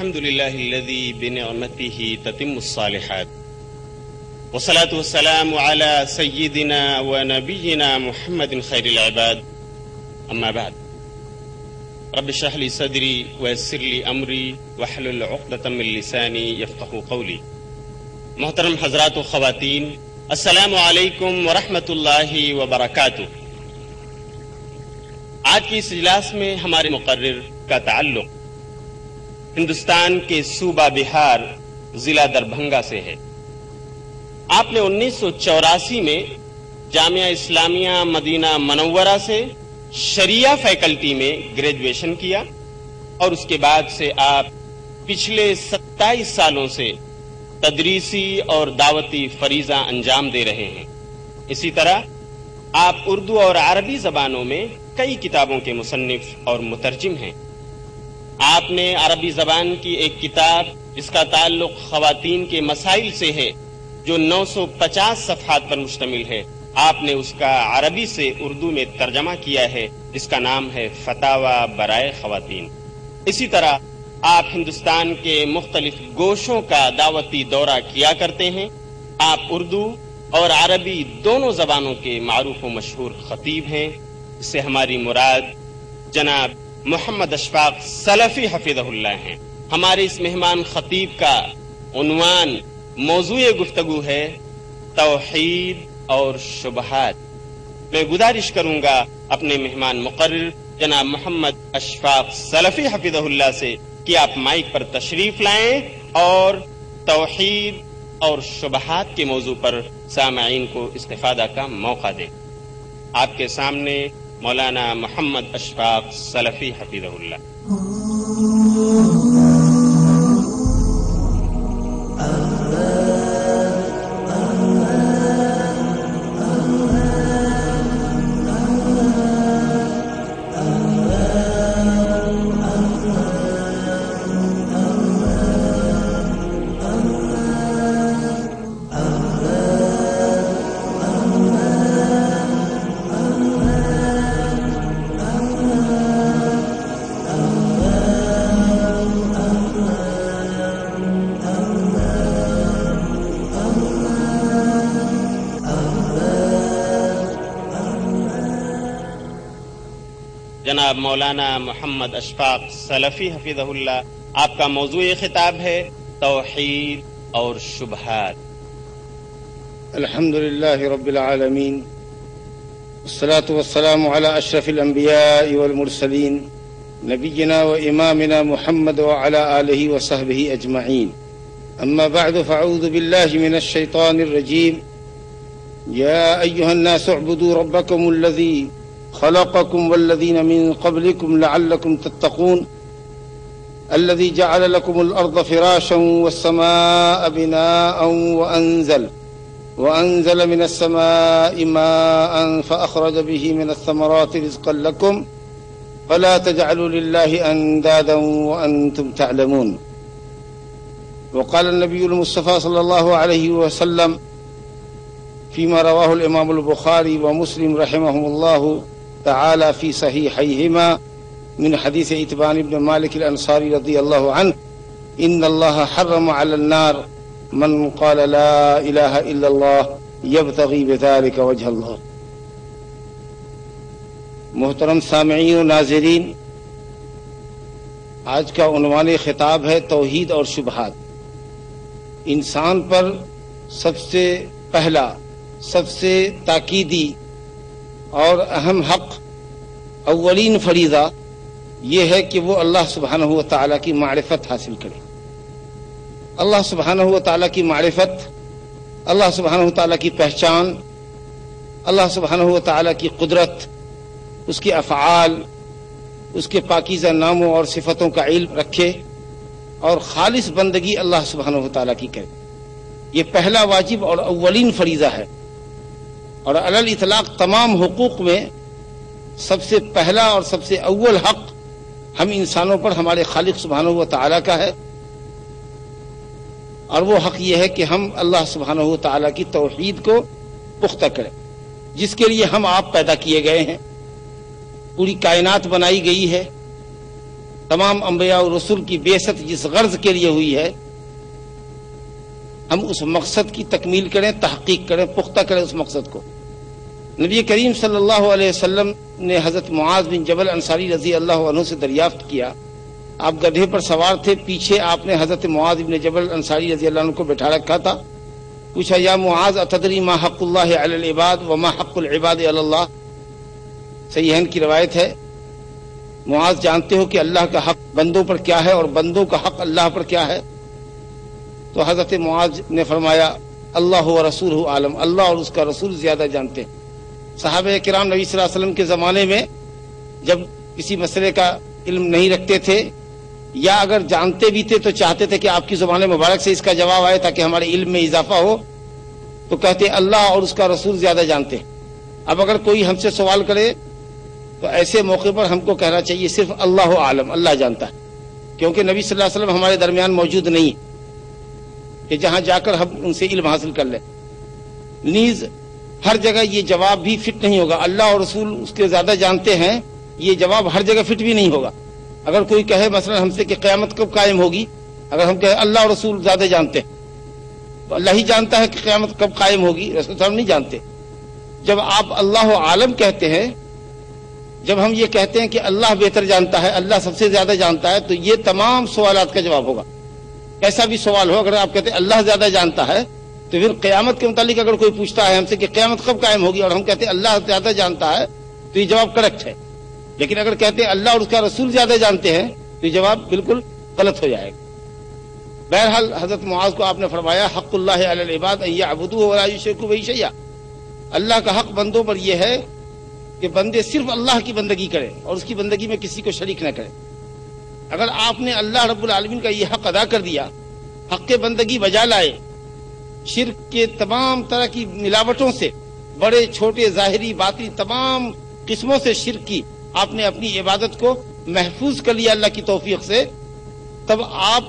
الحمد لله الذي بنعمته تتم الصالحات والصلاة والسلام على سيدنا ونبينا محمد خير العباد أما بعد رب اشرح لي صدري ويسر لي أمري واحلل عقدة من لساني يفقهوا قولي. محترم حضرات و خواتین، السلام علیکم ورحمۃ اللہ وبرکاتہ. آج کی اس اجلاس میں ہمارے مقرر کا تعلق ہندوستان کے صوبہ بہار ضلع دربھنگا سے ہے. آپ نے 1984 میں جامعہ اسلامیہ مدینہ منورہ سے شریعہ فیکلٹی میں گریجویشن کیا اور اس کے بعد سے آپ پچھلے 27 سالوں سے تدریسی اور دعوتی فریضہ انجام دے رہے ہیں. اسی طرح آپ اردو اور عربی زبانوں میں کئی کتابوں کے مصنف اور مترجم ہیں. آپ نے عربی زبان کی ایک کتاب جس کا تعلق خواتین کے مسائل سے ہے جو 950 صفحات پر مشتمل ہے، آپ نے اس کا عربی سے اردو میں ترجمہ کیا ہے جس کا نام ہے فتاوی برائے خواتین. اسی طرح آپ ہندوستان کے مختلف گوشوں کا دعوتی دورہ کیا کرتے ہیں. آپ اردو اور عربی دونوں زبانوں کے معروف و مشہور خطیب ہیں. اس سے ہماری مراد جناب محمد اشفاق سلفی حفظہ اللہ ہیں. ہمارے اس مہمان خطیب کا عنوان موضوع گفتگو ہے توحید اور شبہات. میں گزارش کروں گا اپنے مہمان مقرر جناب محمد اشفاق سلفی حفظہ اللہ سے کہ آپ مائک پر تشریف لائیں اور توحید اور شبہات کے موضوع پر سامعین کو استفادہ کا موقع دیں. آپ کے سامنے مولانا محمد اشفاق سلفی حفظہ اللہ. جناب مولانا محمد اشفاق سلفی حفظہ اللہ، آپ کا موضوع خطاب ہے توحید اور شبہات. الحمد لله رب العالمين والصلاة والسلام على أشرف الأنبياء والمرسلين نبينا وإمامنا محمد وعلى آله وصحبه أجمعين. أما بعد فأعوذ بالله من الشيطان الرجيم. يا أيها الناس اعبدوا ربكم الذي خلقكم والذين من قبلكم لعلكم تتقون الذي جعل لكم الأرض فراشا والسماء بناء وأنزل من السماء ماء فأخرج به من الثمرات رزقا لكم فلا تجعلوا لله أندادا وأنتم تعلمون. وقال النبي المصطفى صلى الله عليه وسلم فيما رواه الإمام البخاري ومسلم رحمهم الله تعالى في صحيحيهما من حديث إتبان بن مالك الأنصاري رضي الله عنه إن الله حرم على النار من قال لا إله إلا الله يبتغي بذلك وجه الله. محترم سامعین و ناظرین، آج کا عنوان خطاب ہے توحید اور شبہات. انسان پر سب سے پہلا، سب سے تاکیدی اور اہم حق، اولین فریضہ یہ ہے کہ وہ اللہ سبحانہ و تعالیٰ کی معرفت حاصل کرے. اللہ سبحانہ و تعالیٰ کی معرفت، اللہ سبحانہ و تعالیٰ کی پہچان، اللہ سبحانہ و تعالیٰ کی قدرت، اس کے افعال، اس کے پاکیزہ ناموں اور صفتوں کا علم رکھے اور خالص بندگی اللہ سبحانہ و تعالیٰ کی کرے. یہ پہلا واجب اور اولین فریضہ ہے. اور علی الاطلاق تمام حقوق میں سب سے پہلا اور سب سے اول حق ہم انسانوں پر ہمارے خالق سبحانہ و تعالیٰ کا ہے. اور وہ حق یہ ہے کہ ہم اللہ سبحانہ و تعالیٰ کی توحید کو پختہ کریں، جس کے لیے ہم آپ پیدا کیے گئے ہیں. پوری کائنات بنائی گئی ہے تمام انبیاء اور رسول کی بعثت جس غرض کے لیے ہوئی ہے، ہم اس مقصد کی تکمیل کریں، تحقیق کریں، پختہ کریں اس مقصد کو۔ نبی کریم صلی اللہ علیہ وسلم نے حضرت معاذ بن جبل انصاری رضی اللہ عنہ سے دریافت کیا، آپ گدھے پر سوار تھے، پیچھے آپ نے حضرت معاذ بن جبل انصاری رضی اللہ عنہ کو بٹھا رکھا تھا۔ پوچھا، یا معاذ اتدری ما حق اللہ علی العباد وما حق العباد علی اللہ؟ صحیحین کی روایت ہے، معاذ جانتے ہو کہ اللہ کا حق بندوں پر کیا ہے اور بندوں کا حق اللہ پر کیا ہے؟ تو حضرت معاذ نے فرمایا، اللہ و رسولہ عالم، اللہ اور اس کا رسول زیادہ جانتے ہیں۔ صحابہ کرام نبی صلی اللہ علیہ وسلم کے زمانے میں جب کسی مسئلے کا علم نہیں رکھتے تھے یا اگر جانتے بھی تھے تو چاہتے تھے کہ آپ کی زبان مبارک سے اس کا جواب آئے تاکہ ہمارے علم میں اضافہ ہو، تو کہتے اللہ اور اس کا رسول زیادہ جانتے ہیں۔ اب اگر کوئی ہم سے سوال کرے تو ایسے موقع پر ہم کو کہنا چاہیے صرف اللہ عالم، اللہ جانتا ہے، کیونکہ نبی صلی اللہ علیہ وسلم ہمارے درمیان موجود نہیں کہ جہاں جا کر ہم ان سے علم حاصل کر لیں۔ نیز ہر جگہ یہ جواب بھی فٹ نہیں ہوگا، اللہ اور رسول اس کے زیادہ جانتے ہیں، یہ جواب ہر جگہ فٹ بھی نہیں ہوگا۔ اگر کوئی کہے مثلا ہم سے کہ قیامت کب قائم ہوگی، اگر ہم کہیں اللہ اور رسول زیادہ جانتے ہیں تو اللہ ہی جانتا ہے کہ قیامت کب قائم ہوگی، رسول صاحب نہیں جانتے۔ جب آپ اللہ عالم کہتے ہیں، جب ہم یہ کہتے ہیں کہ اللہ بہتر جانتا ہے، اللہ سب سے زیادہ جانتا ہے، تو یہ تمام سوالات کا جواب ہوگا۔ ایسا بھی سوال ہو اگر آپ کہتے ہیں اللہ زیادہ جانتا ہے، تو پھر قیامت کے متعلق اگر کوئی پوچھتا ہے ہم سے کہ قیامت کب قائم ہوگی اور ہم کہتے ہیں اللہ زیادہ جانتا ہے، تو یہ جواب کریکٹ ہے۔ لیکن اگر کہتے ہیں اللہ اور اس کا رسول زیادہ جانتے ہیں تو یہ جواب بالکل غلط ہو جائے گا۔ بہرحال حضرت معاذ کو آپ نے فرمایا، حق اللہ علی العباد ان یعبدوہ ولا یشرکوا بہ شیئا، اللہ کا حق بندوں پر یہ ہے کہ بندے صرف اللہ کی بندگی کریں اور اس کی بندگی میں کسی کو شریک نہ کریں۔ اگر آپ نے اللہ رب العالمین کا یہ حق ادا کر دیا، حق بندگی بجا لائے، شرک کے تمام طرح کی ملاوٹوں سے، بڑے چھوٹے ظاہری باطنی تمام قسموں سے شرک کی آپ نے اپنی عبادت کو محفوظ کر لیا اللہ کی توفیق سے، تب آپ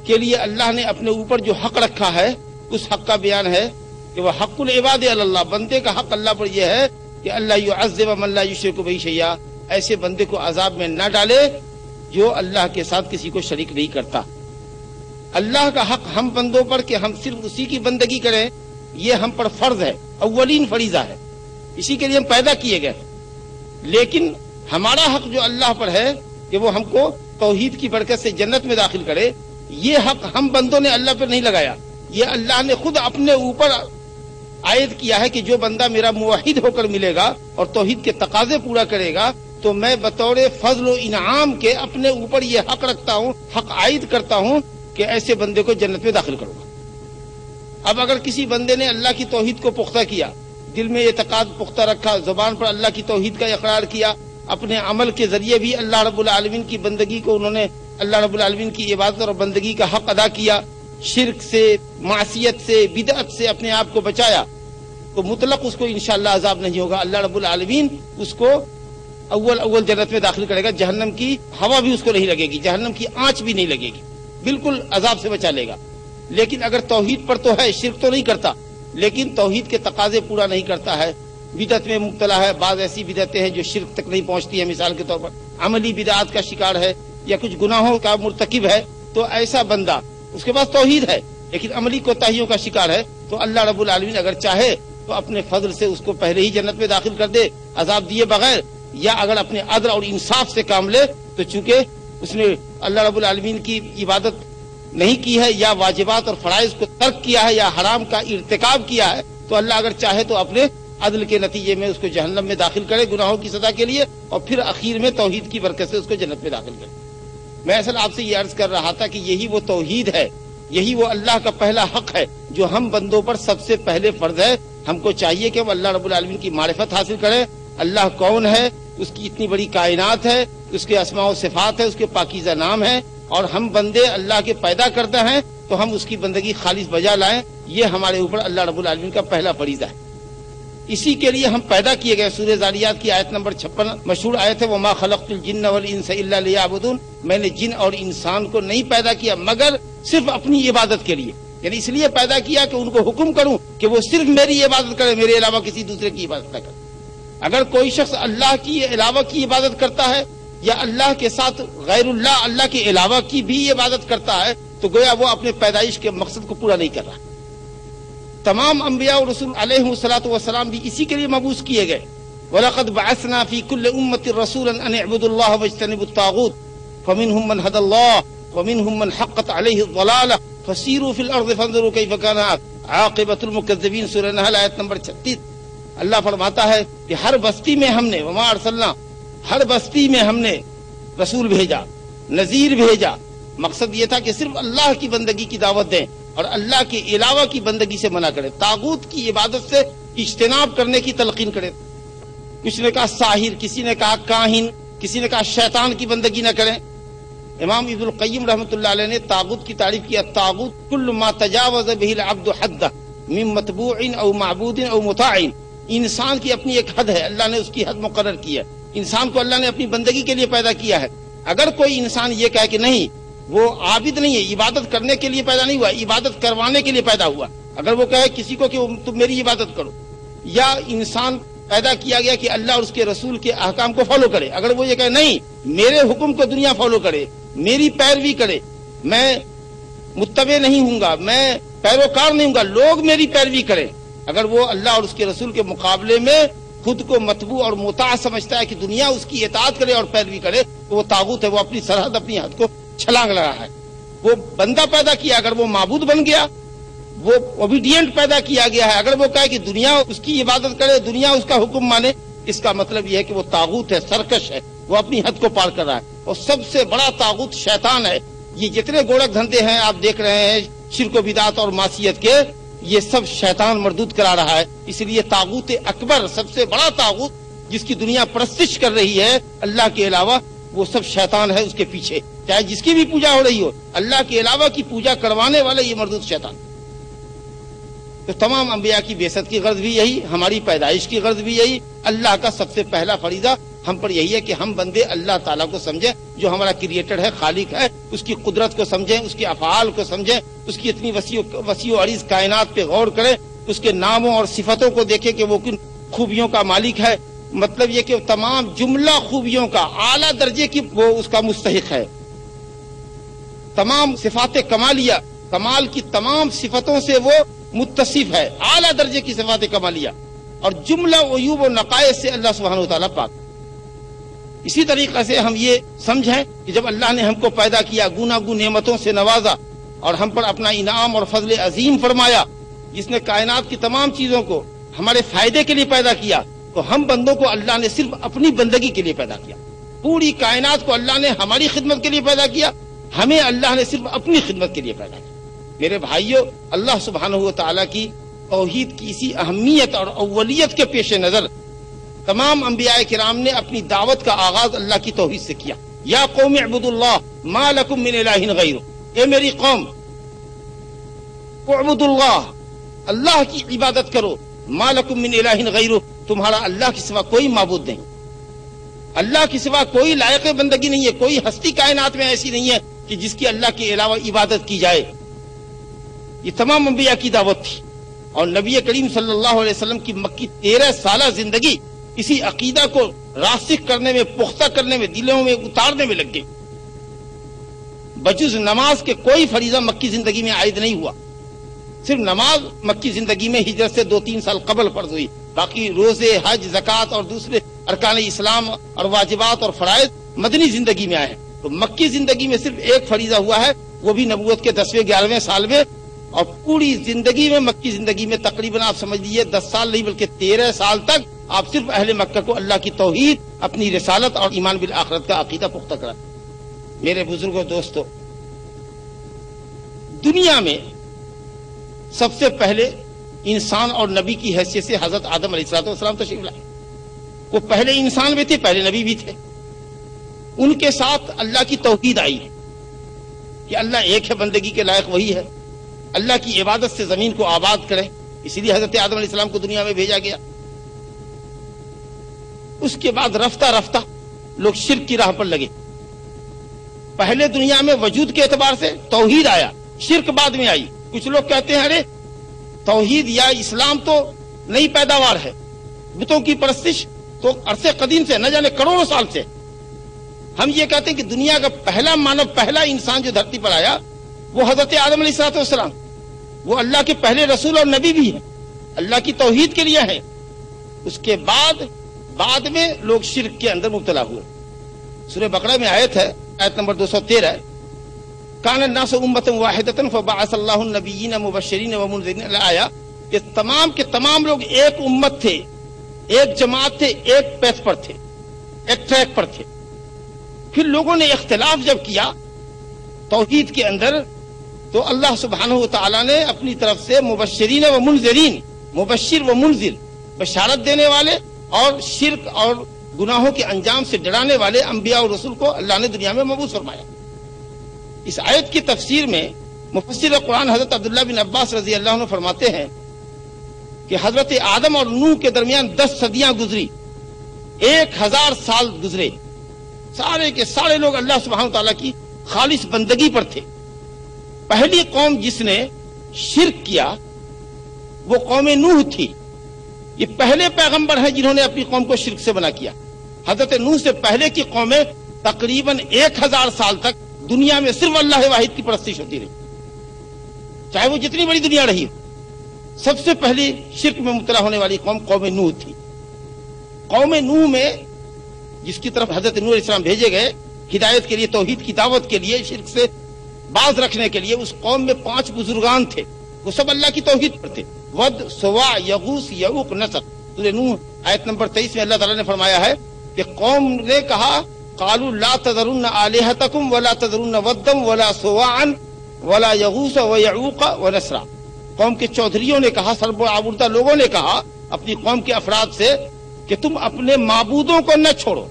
کے لیے اللہ نے اپنے اوپر جو حق رکھا ہے اس حق کا بیان ہے کہ وہ حق العباد علی اللہ، بندے کا حق اللہ پر یہ ہے کہ اللہ یعذب من لا یشرک بہ شیئا، ایسے بندے کو عذاب میں نہ ڈالے جو اللہ کے ساتھ کسی کو شریک نہیں کرتا۔ اللہ کا حق ہم بندوں پر کہ ہم صرف اسی کی بندگی کریں، یہ ہم پر فرض ہے، اولین فریضہ ہے، اسی کے لیے ہم پیدا کیے گئے۔ لیکن ہمارا حق جو اللہ پر ہے کہ وہ ہم کو توحید کی برکت سے جنت میں داخل کرے، یہ حق ہم بندوں نے اللہ پر نہیں لگایا، یہ اللہ نے خود اپنے اوپر عائد کیا ہے کہ جو بندہ میرا موحد ہو کر ملے گا اور توحید کے تقاضے پورا کرے گا تو میں بطور فضل و انعام کے اپنے اوپر یہ حق رکھتا ہوں، حق عائد کرتا ہوں کہ ایسے بندے کو جنت میں داخل کروں گا۔ اب اگر کسی بندے نے اللہ کی توحید کو پختہ کیا، دل میں اعتقاد پختہ رکھا، زبان پر اللہ کی توحید کا اقرار کیا، اپنے عمل کے ذریعے بھی اللہ رب العالمین کی بندگی کو انہوں نے اللہ رب العالمین کی عبادت اور بندگی کا حق ادا کیا، شرک سے، معصیت سے، بدعت سے اپنے آپ کو بچایا، تو مطلق اس کو انشاءاللہ عذاب نہیں ہوگا۔ اللہ رب العالمین اس کو اول جنت میں داخل کرے گا، جہنم کی ہوا بھی اس کو نہیں لگے گی، جہنم کی آنچ بھی نہیں لگے گی، بالکل عذاب سے بچا لے گا۔ لیکن اگر توحید پر تو ہے، شرک تو نہیں کرتا، لیکن توحید کے تقاضے پورا نہیں کرتا ہے، بدعت میں مبتلا ہے، بعض ایسی بدعتیں ہیں جو شرک تک نہیں پہنچتی ہیں، مثال کے طور پر عملی بدعات کا شکار ہے یا کچھ گناہوں کا مرتکب ہے، تو ایسا بندہ اس کے پاس توحید ہے لیکن عملی کوتاہیوں کا شکار ہے، تو اللہ رب العالمین اگر چاہے تو اپنے فضل سے اس کو پہلے ہی جنت میں داخل کر دے عذاب دیے بغیر، یا اگر اپنے عدل اور انصاف سے کام لے تو چونکہ اس نے اللہ رب العالمین کی عبادت نہیں کی ہے یا واجبات اور فرائض کو ترک کیا ہے یا حرام کا ارتکاب کیا ہے، تو اللہ اگر چاہے تو اپنے عدل کے نتیجے میں اس کو جہنم میں داخل کرے گناہوں کی سزا کے لیے، اور پھر اخیر میں توحید کی برکت سے اس کو جنت میں داخل کرے۔ میں اصل آپ سے یہ عرض کر رہا تھا کہ یہی وہ توحید ہے، یہی وہ اللہ کا پہلا حق ہے جو ہم بندوں پر سب سے پہلے فرض ہے۔ ہم کو چاہیے کہ وہ اللہ رب العالمین کی معرفت حاصل کرے، اللہ کون ہے، اس کی اتنی بڑی کائنات ہے، اس کے اسماء و صفات ہے، اس کے پاکیزہ نام ہے، اور ہم بندے اللہ کے پیدا کرتے ہیں تو ہم اس کی بندگی خالص بجا لائیں، یہ ہمارے اوپر اللہ رب العالمین کا پہلا فریضہ ہے۔ اسی کے لیے ہم پیدا کیے گئے۔ سورہ ذاریات کی آیت نمبر 56 مشہور آیت ہے، وَمَا خَلَقْتُ الْجِنَّ وَالْإِنسَ إِلَّا لِيَعْبُدُونَ، میں نے جن اور انسان کو نہیں پیدا کیا مگر صرف اپنی عبادت کے لیے، یعنی اس لیے پیدا کیا کہ ان کو حکم کروں کہ وہ صرف میری عبادت کرے، میرے علاوہ کسی دوسرے کی عبادت نہ کرے۔ اگر کوئی شخص اللہ کی علاوہ کی عبادت کرتا ہے یا اللہ کے ساتھ غیر اللہ، اللہ کے علاوہ کی بھی عبادت کرتا ہے تو گویا وہ اپنے پیدائش کے مقصد کو پورا نہیں کر رہا۔ تمام انبیاء اور رسول علیہ الصلوۃ والسلام بھی اسی کے لیے مبعوث کیے گئے۔ وَلَقَدْ بَعَثْنَا فِي كُلِّ أُمَّةٍ رَسُولًا أَنِ اعْبُدُوا اللَّهَ وَاجْتَنِبُوا الطَّاغُوتَ فَمِنْهُمْ مَنْ هَدَى اللَّهُ وَمِنْهُمْ مَنْ حَقَّتْ عَلَيْهِ الضَّلَالَةُ فَسِيرُوا فِي الْأَرْضِ فَانظُرُوا كَيْفَ كَانَ عَاقِبَةُ الْمُكَذِّبِينَ سورہ نحل آیت نمبر 36۔ اللہ فرماتا ہے کہ ہر بستی میں ہم نے وما ارسلنا، ہر بستی میں ہم نے رسول بھیجا، نذیر بھیجا۔ مقصد یہ تھا کہ صرف اللہ کی بندگی کی دعوت دیں اور اللہ کے علاوہ کی بندگی سے منع کریں، طاغوت کی عبادت سے اجتناب کرنے کی تلقین کریں۔ کسی نے کہا ساحر، کسی نے کہا کاہن، کسی نے کہا شیطان کی بندگی نہ کریں۔ امام ابن القیم رحمۃ اللہ علیہ نے طاغوت کی تعریف کیا، طاغوت کل ما تجاوز به العبد حدہ من متبوع او معبود او مطاع۔ انسان کی اپنی ایک حد ہے، اللہ نے اس کی حد مقرر کی ہے۔ انسان کو اللہ نے اپنی بندگی کے لیے پیدا کیا ہے۔ اگر کوئی انسان یہ کہے کہ نہیں وہ عابد نہیں ہے، عبادت کرنے کے لیے پیدا نہیں ہوا، عبادت کروانے کے لیے پیدا ہوا، اگر وہ کہے کسی کو کہ تم میری عبادت کرو، یا انسان پیدا کیا گیا کہ اللہ اور اس کے رسول کے احکام کو فالو کرے، اگر وہ یہ کہے نہیں میرے حکم کو دنیا فالو کرے، میری پیروی کرے، میں متبع نہیں ہوں گا، میں پیروکار نہیں ہوں گا، لوگ میری پیروی کریں، اگر وہ اللہ اور اس کے رسول کے مقابلے میں خود کو متبوع اور مطاع سمجھتا ہے کہ دنیا اس کی اطاعت کرے اور پیروی کرے تو وہ طاغوت ہے، وہ اپنی سرحد اپنی حد کو چھلانگ لگا ہے۔ وہ بندہ پیدا کیا، اگر وہ معبود بن گیا، وہ اوبیڈینٹ پیدا کیا گیا ہے، اگر وہ کہے کہ دنیا اس کی عبادت کرے، دنیا اس کا حکم مانے، اس کا مطلب یہ ہے کہ وہ طاغوت ہے، سرکش ہے، وہ اپنی حد کو پار کر رہا ہے۔ اور سب سے بڑا طاغوت شیطان ہے۔ یہ جتنے گورکھ دھندے ہیں آپ دیکھ رہے ہیں شرک و بدعت اور معصیت کے، یہ سب شیطان مردود کرا رہا ہے۔ اس لیے طاغوت اکبر، سب سے بڑا طاغوت جس کی دنیا پرستش کر رہی ہے اللہ کے علاوہ، وہ سب شیطان ہے۔ اس کے پیچھے چاہے جس کی بھی پوجا ہو رہی ہو، اللہ کے علاوہ کی پوجا کروانے والا یہ مردود شیطان۔ تو تمام انبیاء کی بعثت کی غرض بھی یہی، ہماری پیدائش کی غرض بھی یہی۔ اللہ کا سب سے پہلا فریضہ ہم پر یہی ہے کہ ہم بندے اللہ تعالیٰ کو سمجھیں جو ہمارا کریٹر ہے، خالق ہے، اس کی قدرت کو سمجھیں، اس کے افعال کو سمجھیں، اس کی اتنی وسیع و عریض کائنات پہ غور کریں، اس کے ناموں اور صفتوں کو دیکھیں کہ وہ کن خوبیوں کا مالک ہے۔ مطلب یہ کہ تمام جملہ خوبیوں کا اعلیٰ درجے کی وہ اس کا مستحق ہے۔ تمام صفات کمالیہ، کمال کی تمام صفتوں سے وہ متصف ہے، اعلیٰ درجے کی صفات کمالیہ، اور جملہ عیوب و نقائص سے اللہ سبحانہ وتعالیٰ پاک۔ اسی طریقے سے ہم یہ سمجھیں کہ جب اللہ نے ہم کو پیدا کیا، گوناگون نعمتوں سے نوازا اور ہم پر اپنا انعام اور فضل عظیم فرمایا، جس نے کائنات کی تمام چیزوں کو ہمارے فائدے کے لیے پیدا کیا، تو ہم بندوں کو اللہ نے صرف اپنی بندگی کے لیے پیدا کیا۔ پوری کائنات کو اللہ نے ہماری خدمت کے لیے پیدا کیا، ہمیں اللہ نے صرف اپنی خدمت کے لیے پیدا کیا۔ میرے بھائیوں، اللہ سبحانہ و تعالیٰ کی توحید کی اسی اہمیت اور اولیت کے پیش نظر تمام انبیاء کرام نے اپنی دعوت کا آغاز اللہ کی توحید سے کیا۔ یا قوم اعبدوا اللہ ما لکم من الہ غیرہ، اے میری قوم اعبدوا اللہ، اللہ کی عبادت کرو، ما لکم من الہ غیرہ، تمہارا اللہ کے سوا کوئی معبود نہیں، اللہ کے سوا کوئی لائق بندگی نہیں ہے، کوئی ہستی کائنات میں ایسی نہیں ہے کہ جس کی اللہ کے علاوہ عبادت کی جائے۔ یہ تمام انبیاء کی دعوت تھی، اور نبی کریم صلی اللہ علیہ وسلم کی مکی 13 سالہ زندگی اسی عقیدہ کو راسخ کرنے میں، پختہ کرنے میں، دلوں میں اتارنے میں لگ گئی۔ بجز نماز کے کوئی فریضہ مکی زندگی میں عائد نہیں ہوا، صرف نماز مکی زندگی میں ہجرت سے 2-3 سال قبل فرض ہوئی، باقی روزے، حج، زکوٰۃ اور دوسرے ارکان اسلام اور واجبات اور فرائض مدنی زندگی میں آئے ہیں۔ تو مکی زندگی میں صرف ایک فریضہ ہوا ہے، وہ بھی نبوت کے 10ویں-11ویں سال میں، اور پوری زندگی میں، مکی زندگی میں تقریباً آپ سمجھ لیجیے 10 سال نہیں بلکہ 13 سال تک آپ صرف اہل مکہ کو اللہ کی توحید، اپنی رسالت اور ایمان بالآخرت کا عقیدہ پختہ کرا۔ میرے بزرگوں، دوستو، دنیا میں سب سے پہلے انسان اور نبی کی حیثیت سے حضرت آدم علیہ السلام تشریف لائے۔ وہ پہلے انسان بھی تھے، پہلے نبی بھی تھے۔ ان کے ساتھ اللہ کی توحید آئی کہ اللہ ایک ہے، بندگی کے لائق وہی ہے، اللہ کی عبادت سے زمین کو آباد کرے، اسی لیے حضرت آدم علیہ السلام کو دنیا میں بھیجا گیا۔ اس کے بعد رفتہ رفتہ لوگ شرک کی راہ پر لگے۔ پہلے دنیا میں وجود کے اعتبار سے توحید آیا، شرک بعد میں آئی۔ کچھ لوگ کہتے ہیں ارے توحید یا اسلام تو نئی پیداوار ہے، بتوں کی پرستش تو عرصے قدیم سے، نہ جانے کروڑوں سال سے، ہم یہ کہتے ہیں کہ دنیا کا پہلا مانو، پہلا انسان جو دھرتی پر آیا وہ حضرت آدم علیہ الصلوۃ والسلام، وہ اللہ کے پہلے رسول اور نبی بھی ہیں، اللہ کی توحید کے لیے ہیں۔ اس کے بعد میں لوگ شرک کے اندر مبتلا ہوئے۔ سورہ بقرہ میں آیت ہے، آیت نمبر 213، کان الناس امۃ واحدۃ فبعث اللہ النبیین مبشرین ومنذرین، آیا کہ تمام کے تمام لوگ ایک امت تھے، ایک جماعت تھے، ایک پیتھ پر تھے، ایک ٹریک پر تھے۔ پھر لوگوں نے اختلاف جب کیا توحید کے اندر، تو اللہ سبحانہ و تعالیٰ نے اپنی طرف سے مبشرین و منذرین، مبشر و منذر، بشارت دینے والے اور شرک اور گناہوں کے انجام سے ڈرانے والے انبیاء اور رسول کو اللہ نے دنیا میں مبعوث فرمایا۔ اس آیت کی تفسیر میں مفسر قرآن حضرت عبداللہ بن عباس رضی اللہ عنہ فرماتے ہیں کہ حضرت آدم اور نوح کے درمیان 10 صدیاں گزری، 1000 سال گزرے، سارے کے سارے لوگ اللہ سبحانہ و تعالیٰ کی خالص بندگی پر تھے۔ پہلی قوم جس نے شرک کیا وہ قوم نوح تھی۔ یہ پہلے پیغمبر ہیں جنہوں نے اپنی قوم کو شرک سے منع کیا۔ حضرت نوح سے پہلے کی قومیں تقریباً 1000 سال تک دنیا میں صرف اللہ واحد کی پرستش ہوتی رہی، چاہے وہ جتنی بڑی دنیا رہی ہو۔ سب سے پہلی شرک میں مبتلا ہونے والی قوم نوح تھی۔ قوم نوح میں جس کی طرف حضرت نوح علیہ السلام بھیجے گئے ہدایت کے لیے، توحید کی دعوت کے لیے، شرک سے باز رکھنے کے لیے، اس قوم میں 5 بزرگان تھے، وہ سب اللہ کی توحید پر تھے، ود، سوا، یغوث، یعوق، نصر۔ سورہ نوح آیت نمبر 23 میں اللہ تعالیٰ نے فرمایا ہے کہ قوم نے کہا قالوا لا تذرن آلہتکم ولا تذرن ودم ولا سواعا ولا یغوث ویعوق ونصر۔ قوم کے چودھریوں نے کہا، سرب آوردہ لوگوں نے کہا اپنی قوم کے افراد سے کہ تم اپنے معبودوں کو نہ چھوڑو۔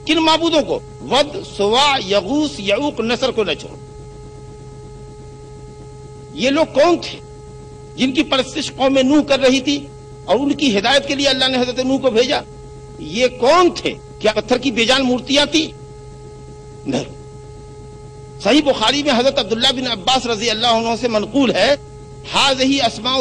کن معبودوں کو؟ ود، سوا، یغوث، یعوق، نصر کو نہ چھوڑو۔ یہ لوگ کون تھے جن کی پرستش قوم نوح کر رہی تھی اور ان کی ہدایت کے لیے اللہ نے حضرت نوح کو بھیجا؟ یہ کون تھے؟ کیا پتھر کی بے جان مورتیاں تھی؟ نہیں۔ صحیح بخاری میں حضرت عبداللہ بن عباس رضی اللہ عنہ سے منقول ہے، ہذہ اسماء